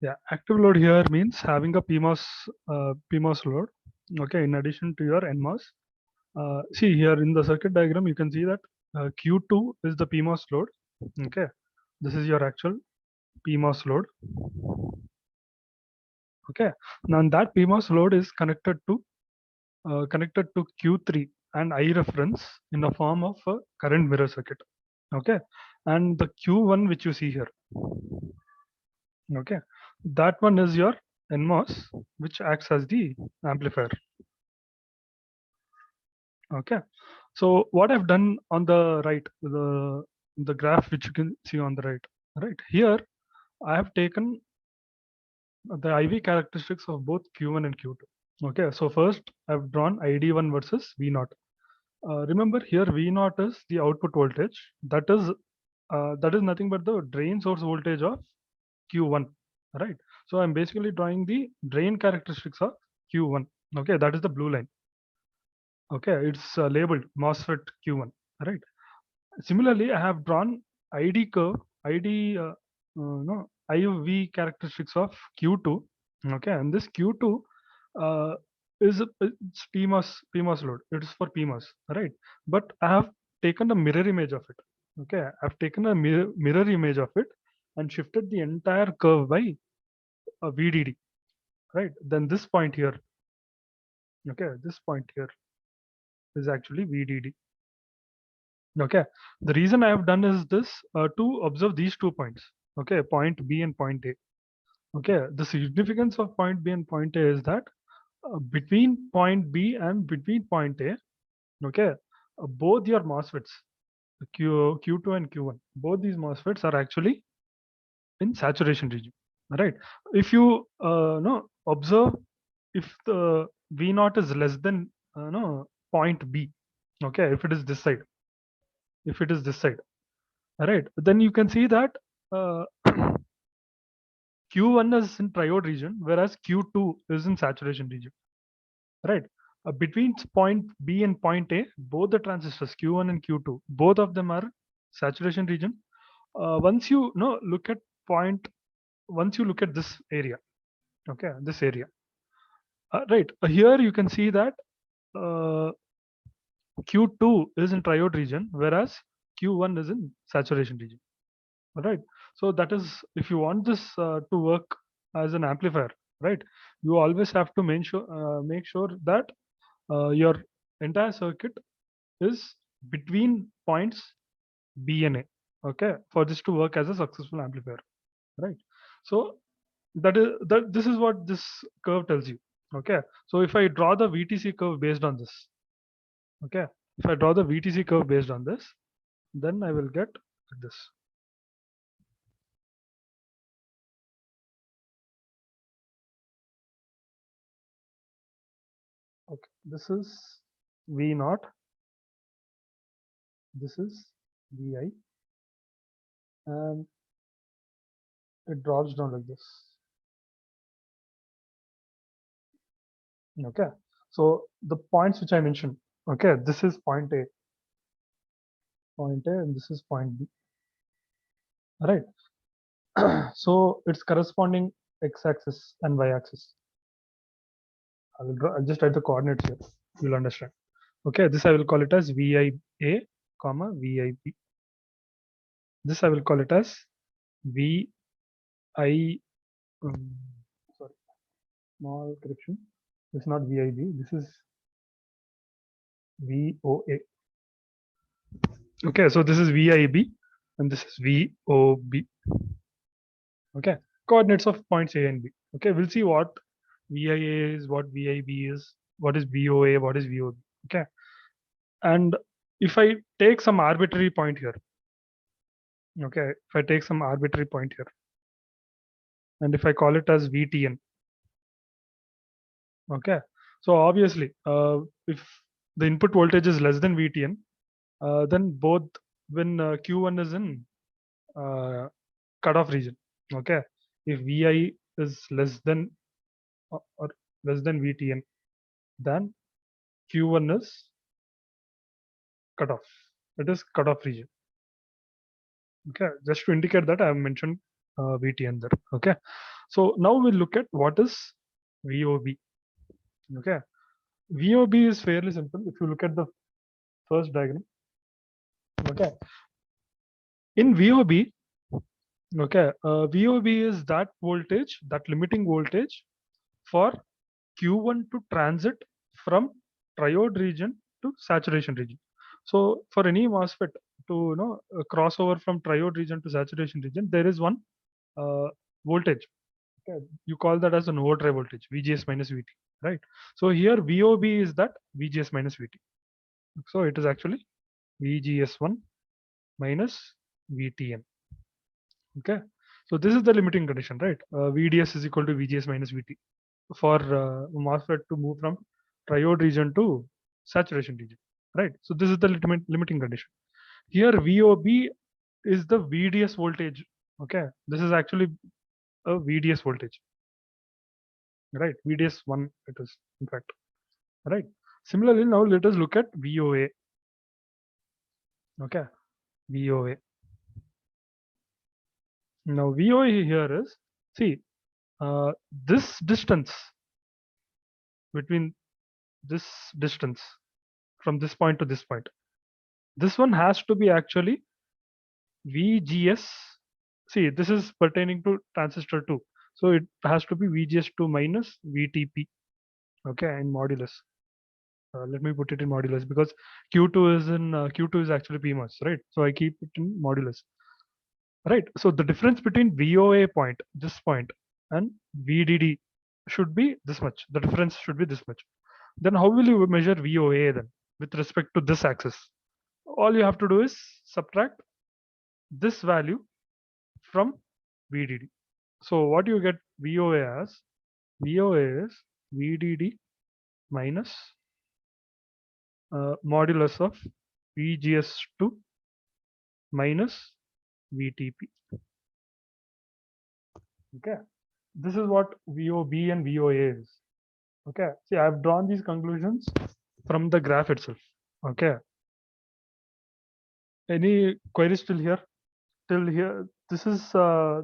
Yeah, active load here means having a PMOS load. Okay, in addition to your NMOS. See here in the circuit diagram, you can see that Q2 is the PMOS load. Okay, this is your actual PMOS load. Okay, now that PMOS load is connected to Q3 and I reference in the form of a current mirror circuit. Okay, and the Q1 which you see here. Okay, that one is your NMOS, which acts as the amplifier. Okay, so what I've done on the right, the graph which you can see on the right here, I have taken the IV characteristics of both Q1 and Q2. Okay, so first I've drawn ID1 versus V0. Remember here V0 is the output voltage. That is nothing but the drain source voltage of Q1, right? So I'm basically drawing the drain characteristics of Q1. Okay, that is the blue line. Okay, it's labeled MOSFET Q1, right? Similarly, I have drawn ID curve, no, IV characteristics of Q2. Okay, and this Q2 uh, it's PMOS load. It is for PMOS, right? But I have taken a mirror image of it. Okay, I've taken a mirror image of it and shifted the entire curve by a VDD, right? Then this point here, okay, this point here is actually VDD. Okay, the reason I have done is this to observe these 2 points. Okay, point B and point A. Okay, the significance of point B and point A is that between point B and between point A, okay, both your MOSFETs, Q2 and Q1, both these MOSFETs are actually in saturation region, right? If you no observe, if the V0 is less than no point B, okay, if it is this side, if it is this side, right, then you can see that uh, Q1 is in triode region, whereas Q2 is in saturation region, right? Between point B and point A, both the transistors Q1 and Q2, both of them are saturation region. Once you know look at point, once you look at this area, okay, this area, right here you can see that uh, Q2 is in triode region, whereas Q1 is in saturation region. Right, so that is, if you want this to work as an amplifier, right, you always have to make sure that your entire circuit is between points B and A, okay, for this to work as a successful amplifier, right? So this is what this curve tells you. Okay, so if I draw the VTC curve based on this, okay, if I draw the VTC curve based on this, then I will get this. Okay, this is V naught, this is Vi, and it drops down like this. Okay, so the points which I mentioned, okay, this is point A, and this is point B. All right. So it's corresponding x-axis and y-axis. I'll just write the coordinates here. You'll understand. Okay, this I will call it as VIA, comma VIB. This I will call it as VI. Sorry, small correction. This is not VIB. This is VOA. Okay, so this is VIB and this is VOB. Okay, coordinates of points A and B. Okay, we'll see what VIA is, what VIB is, what is VOA, what is VOB. Okay, and if I take some arbitrary point here, okay, if I take some arbitrary point here, and if I call it as VTN, okay, so obviously, if the input voltage is less than VTN, then both when Q1 is in cutoff region, okay, if Vi is less than or less than VTN, then Q1 is cutoff. It is cutoff region. Okay, just to indicate that I have mentioned VTN there. Okay, So now we'll look at what is VOB. Okay, VOB is fairly simple. If you look at the first diagram, okay, in VOB, okay, VOB is that voltage, that limiting voltage for Q1 to transit from triode region to saturation region. So for any MOSFET to cross over from triode region to saturation region, there is one uh, voltage. Okay, you call that as an overdrive voltage, VGS minus VT, right? So here VOB is that VGS minus VT. So it is actually VGS1 minus VTN. Okay, so this is the limiting condition, right? VDS is equal to VGS minus VT for MOSFET to move from triode region to saturation region, right? So this is the limiting condition. Here VOB is the VDS voltage. Okay, this is actually a VDS voltage, right? VDS1 it is in fact, right? Similarly, now let us look at VOA. Okay, VOA. Now VOA here is, see, this distance between this distance from this point to this point, this one has to be actually VGS. See, this is pertaining to transistor 2. So it has to be VGS2 minus VTP. Okay, in modulus. Let me put it in modulus because Q2 is in Q2 is actually PMOS, right? So I keep it in modulus. Right. So the difference between VOA point, this point, and VDD should be this much. The difference should be this much. Then how will you measure VOA then with respect to this axis? All you have to do is subtract this value from VDD. So what you get VOA as? VOA is VDD minus modulus of VGS2 minus VTP. Okay, this is what VOB and VOA is. Okay, see, I've drawn these conclusions from the graph itself. Okay, any queries till here? Till here, this is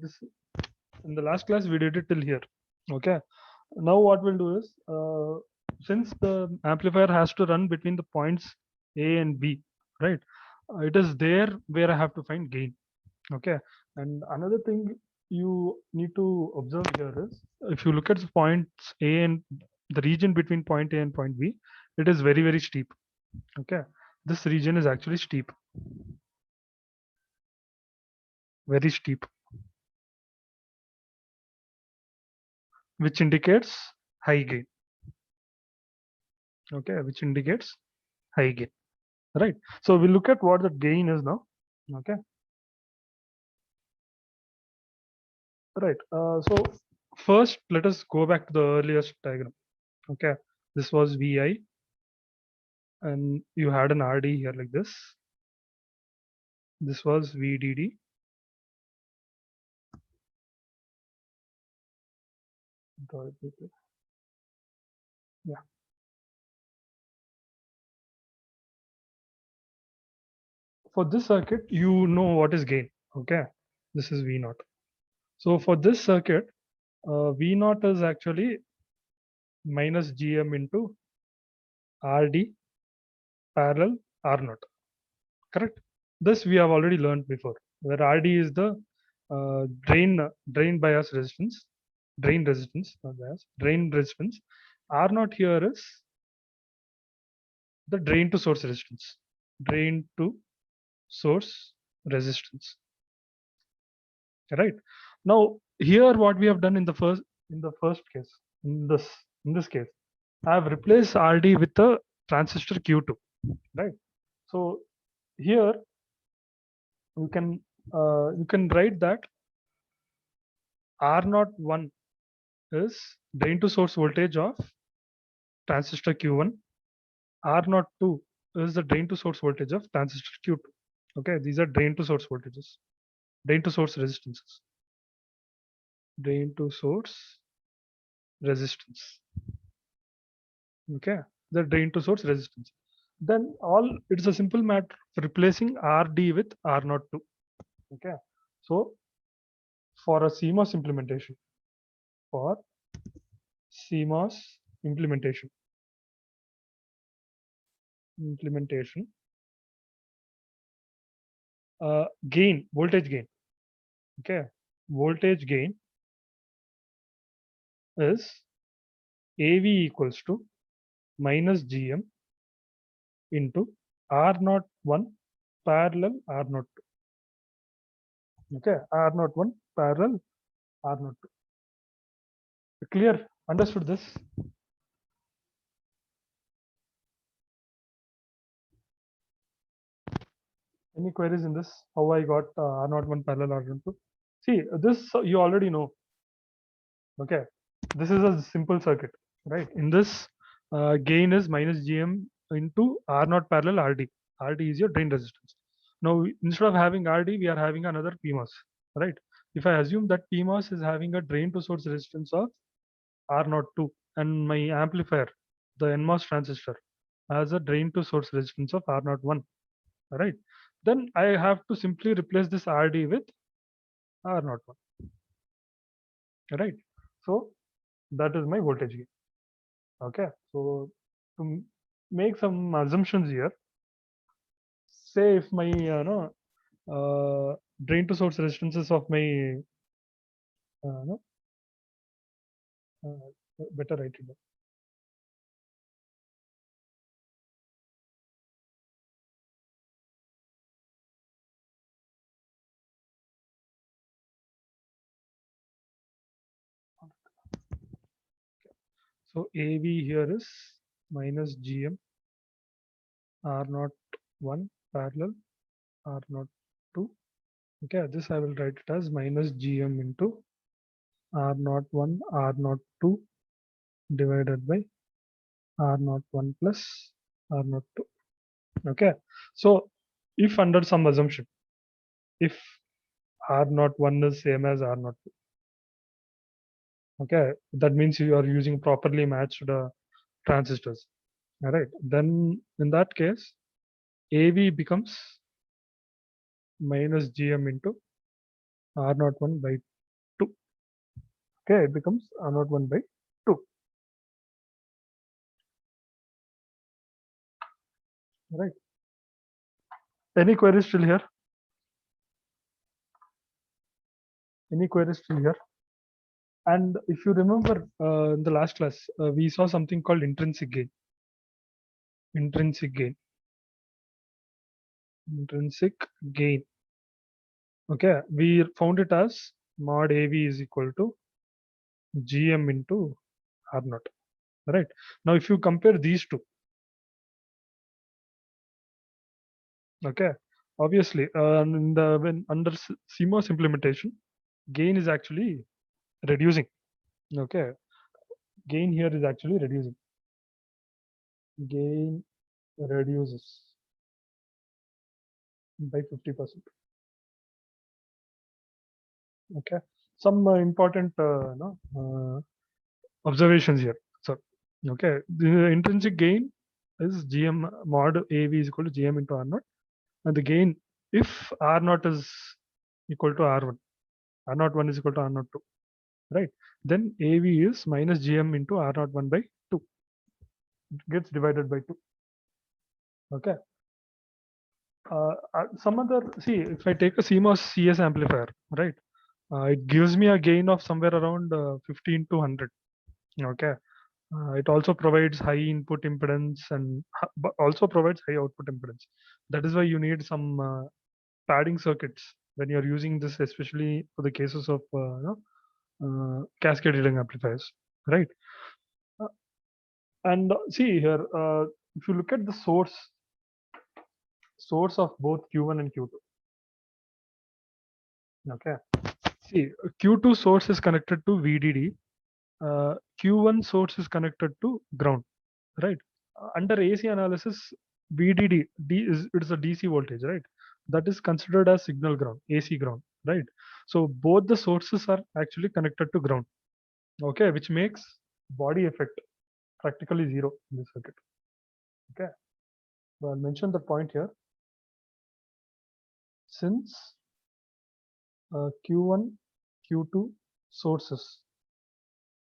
this in the last class we did it till here. Okay, now what we'll do is since the amplifier has to run between the points A and B, right? It is there where I have to find gain. Okay, and another thing you need to observe here is if you look at the points A and the region between point A and point B, it is very, very steep. Okay, this region is actually steep, very steep, which indicates high gain. Okay, which indicates high gain, right? So we'll look at what the gain is now. Okay, right. So first, let us go back to the earliest diagram. Okay, this was VI, and you had an RD here like this. This was VDD. Yeah. For this circuit, you know what is gain. Okay, this is V naught. So for this circuit, V naught is actually minus GM into RD parallel R naught. Correct? This we have already learned before. Where RD is the drain bias resistance, drain resistance, not bias, drain resistance. R naught here is the drain to source resistance. Drain to source resistance. Right? Now here what we have done in the first case, in this case, I have replaced RD with the transistor Q2. Right? So here you can write that R01 is drain to source voltage of transistor Q1. R02 is the drain to source voltage of transistor Q2. Okay, these are drain to source voltages, drain to source resistances, drain to source resistance. Okay, the drain to source resistance. Then it's a simple matter of replacing RD with R02. Okay, so for a CMOS implementation, for CMOS implementation. Gain, voltage gain. Okay, voltage gain is AV equals to minus GM into R01 parallel R02. Okay, R01 parallel R02. Clear? Understood this? Any queries in this? How I got R01 parallel R02? See, this you already know. Okay, this is a simple circuit, right? In this, gain is minus GM into R0 parallel RD. RD is your drain resistance. Now, instead of having RD, we are having another PMOS, right? If I assume that PMOS is having a drain to source resistance of R02 and my amplifier, the NMOS transistor, has a drain to source resistance of R01, right? Then I have to simply replace this RD with R01, right? So that is my voltage gain. Okay, so to make some assumptions here, say if my no drain to source resistances of my no, better write it down. So AV here is minus GM R01 parallel R02. Okay, this I will write it as minus GM into R01 R02 divided by R01 plus R02. Okay, so if under some assumption, if R01 is same as R02, okay, that means you are using properly matched transistors. All right, then in that case, AV becomes minus GM into R01 by 2. Okay, it becomes R01 by 2. Right. Any queries still here? Any queries still here? And if you remember in the last class, we saw something called intrinsic gain. Intrinsic gain. Intrinsic gain. Okay, we found it as mod AV is equal to GM into R0. Right. Now, if you compare these two, okay, obviously, in the when under CMOS implementation, gain is actually reducing. Okay, gain here is actually reducing. Gain reduces by 50%. Okay, some important no, observations here. So, okay, the intrinsic gain is GM mod AV is equal to GM into R0, and the gain if R0 is equal to R1, R01 is equal to R02, right? Then AV is minus GM into R01 by 2. It gets divided by 2. Okay. Some other, see, if I take a CMOS CS amplifier, right? It gives me a gain of somewhere around 15 to 100. Okay. It also provides high input impedance and but also provides high output impedance. That is why you need some padding circuits when you're using this, especially for the cases of cascade amplifiers, right? Uh, and see here, if you look at the source of both Q1 and Q2, okay. See, Q2 source is connected to VDD, Q1 source is connected to ground, right? Under AC analysis, VDD is it is a DC voltage, right? That is considered as signal ground, AC ground, right? So both the sources are actually connected to ground, okay, which makes body effect practically zero in this circuit. Okay, so I'll mention the point here. Since Q1, Q2 sources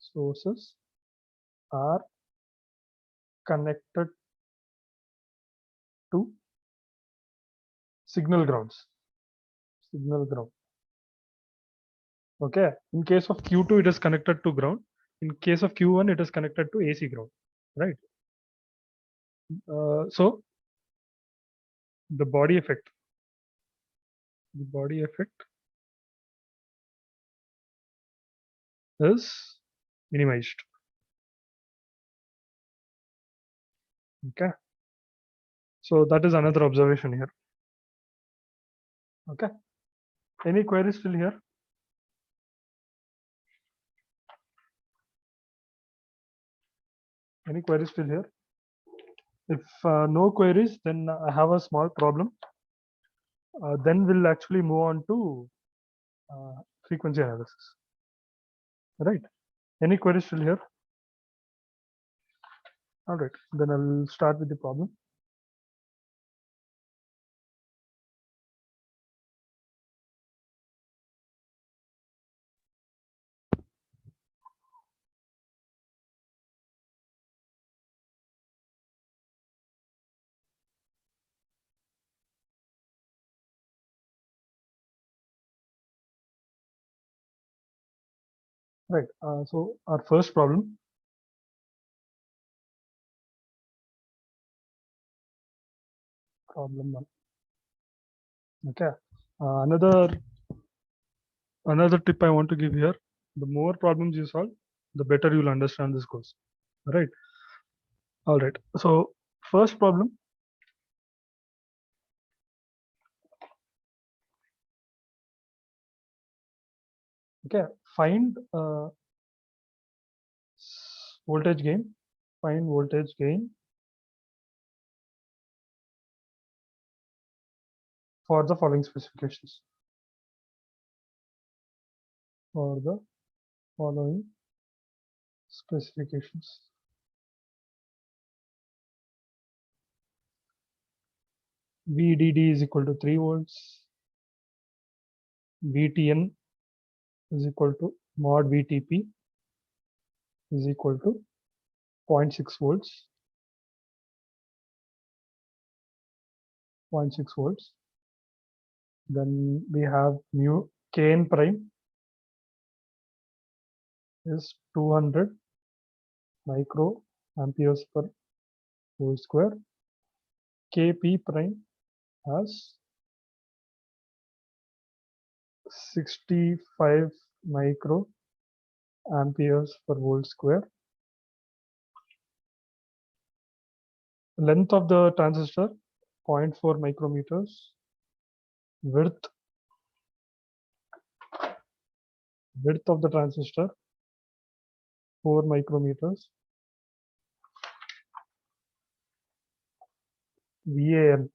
sources are connected to signal grounds. Signal ground. Okay. In case of Q2, it is connected to ground. In case of Q1, it is connected to AC ground. Right. So the body effect. The body effect is minimized. Okay. So that is another observation here. Okay. Any queries still here? Any queries still here? If no queries, then I have a small problem. Then we'll actually move on to frequency analysis. Right. Any queries still here? All right. Then I'll start with the problem. Right. So our first problem. Problem one. Okay. Another tip I want to give here. The more problems you solve, the better you'll understand this course. Right. All right. So first problem. Okay. Find voltage gain. Find voltage gain for the following specifications. For the following specifications. VDD is equal to 3 volts. VTN is equal to mod VTP is equal to 0.6 volts. 0.6 volts. Then we have mu Kn prime is 200 micro amperes per whole square. Kp prime has 65 micro amperes per volt square. Length of the transistor 0.4 micrometers. Width of the transistor 4 micrometers. VAL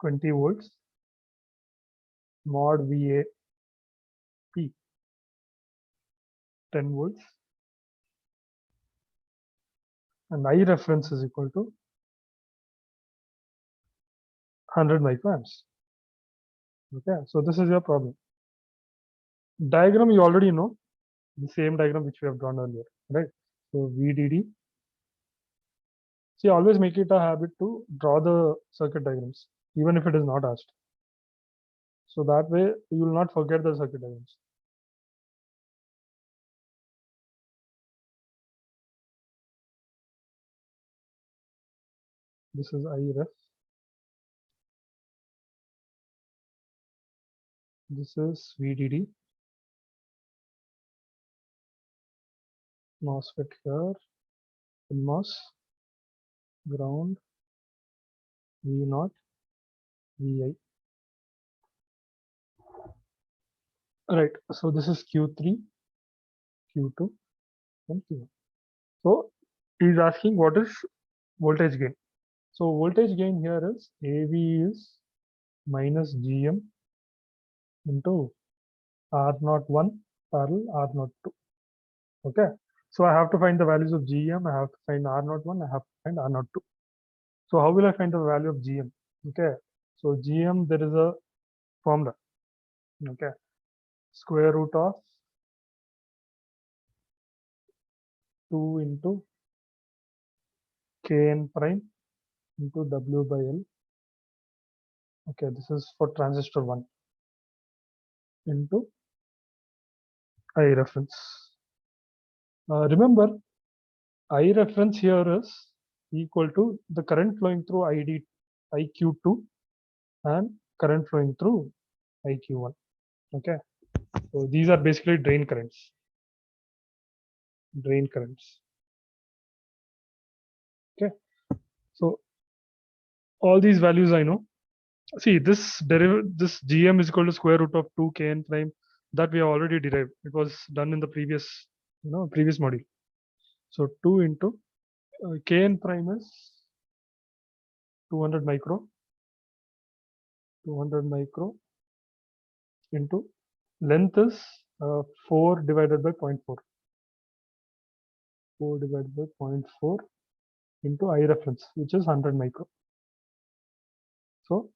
20 volts. Mod VAP 10 volts. And I reference is equal to 100 microamps. Okay, so this is your problem. Diagram you already know, the same diagram which we have drawn earlier, right? So VDD. See, always make it a habit to draw the circuit diagrams, even if it is not asked. So that way you will not forget the circuit diagrams. This is IREF. This is VDD. MOSFET here. MOS, ground, V0, Vi. Right. So this is Q3, Q2, and Q1. So he's asking what is voltage gain. So voltage gain here is AV is minus GM into R01 parallel R02. Okay. So I have to find the values of GM. I have to find R01. I have to find R02. So how will I find the value of GM? Okay. So GM, there is a formula. Okay. square root of 2 into Kn prime into W by L. Okay, this is for transistor 1 into I reference. Remember, I reference here is equal to the current flowing through IQ2 and current flowing through IQ1. Okay, so these are basically drain currents. Drain currents. Okay, so all these values I know. See, this GM is equal to square root of 2 Kn prime that we have already derived. It was done in the previous, previous module. So 2 into Kn prime is 200 micro into length is 4 divided by 0.4. 4 divided by 0.4 into I reference, which is 100 micro. So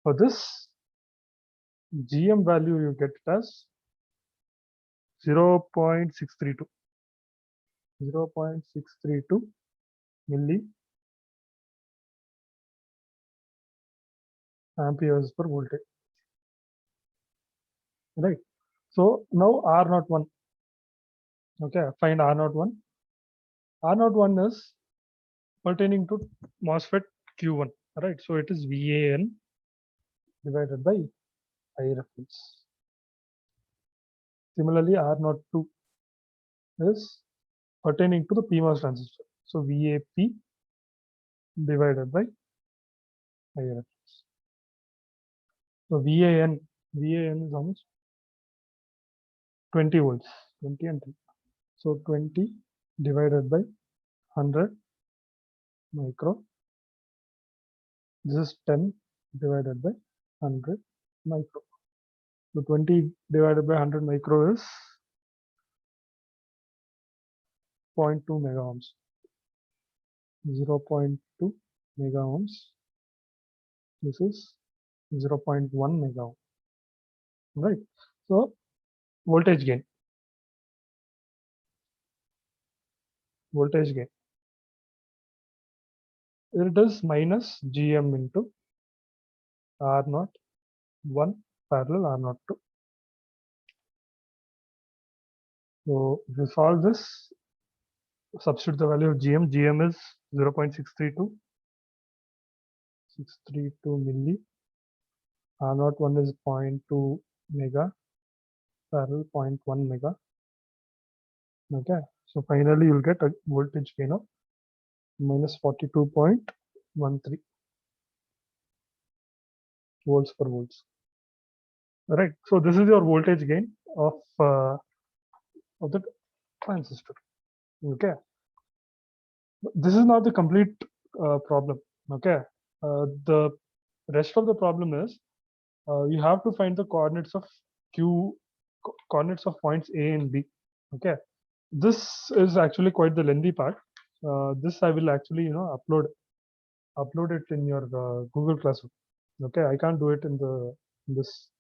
for this GM value, you get it as 0.632. 0.632 milli amperes per voltage. Right. So now R01. Okay, find R01. R01 is pertaining to MOSFET Q1. Right. So it is VAN divided by I reference. Similarly, R02 is pertaining to the PMOS transistor. So VAP divided by I reference. So VAN is how much? 20 volts. 20 and 10. So 20 divided by 100 micro. This is 10 divided by 100 micro. So 20 divided by 100 micro is 0.2 mega ohms. 0.2 mega ohms. This is 0.1 mega ohm. Right. So voltage gain. Voltage gain. It is minus GM into R0 1 parallel R0 2. So if you solve this, substitute the value of GM. GM is 0.632. 632 milli. R0 1 is 0.2 mega parallel 0.1 mega. Okay, so finally you'll get a voltage gain of minus 42.13 volts per volts. All right, so this is your voltage gain of the transistor. Okay, this is not the complete problem. Okay, the rest of the problem is you have to find the coordinates of coordinates of points A and B. Okay, this is actually quite the lengthy part. This I will actually upload it in your Google Classroom. Okay, I can't do it in this.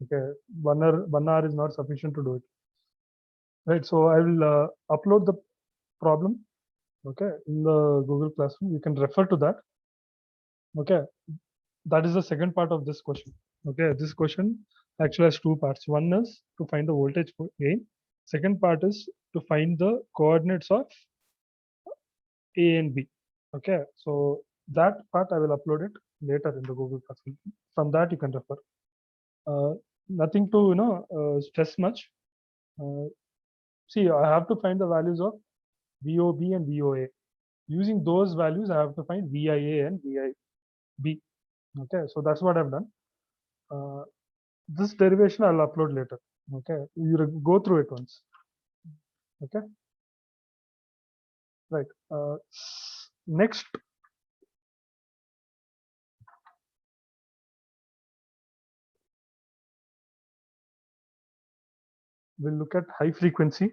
Okay, 1 hour is not sufficient to do it. Right, so I will upload the problem. Okay, in the Google Classroom, you can refer to that. Okay, that is the second part of this question. Okay, this question actually has two parts. One is to find the voltage gain. Second part is to find the coordinates of A and B. Okay, so that part I will upload it later in the Google Classroom. From that you can refer. Nothing to stress much. See, I have to find the values of VOB and VOA. Using those values, I have to find VIA and VIB. Okay, so that's what I've done. This derivation I'll upload later. Okay, you go through it once. Okay, right. Next, we'll look at high frequency.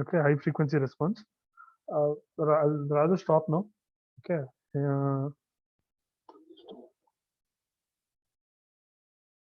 Okay, high frequency response. I'll rather stop now. Okay,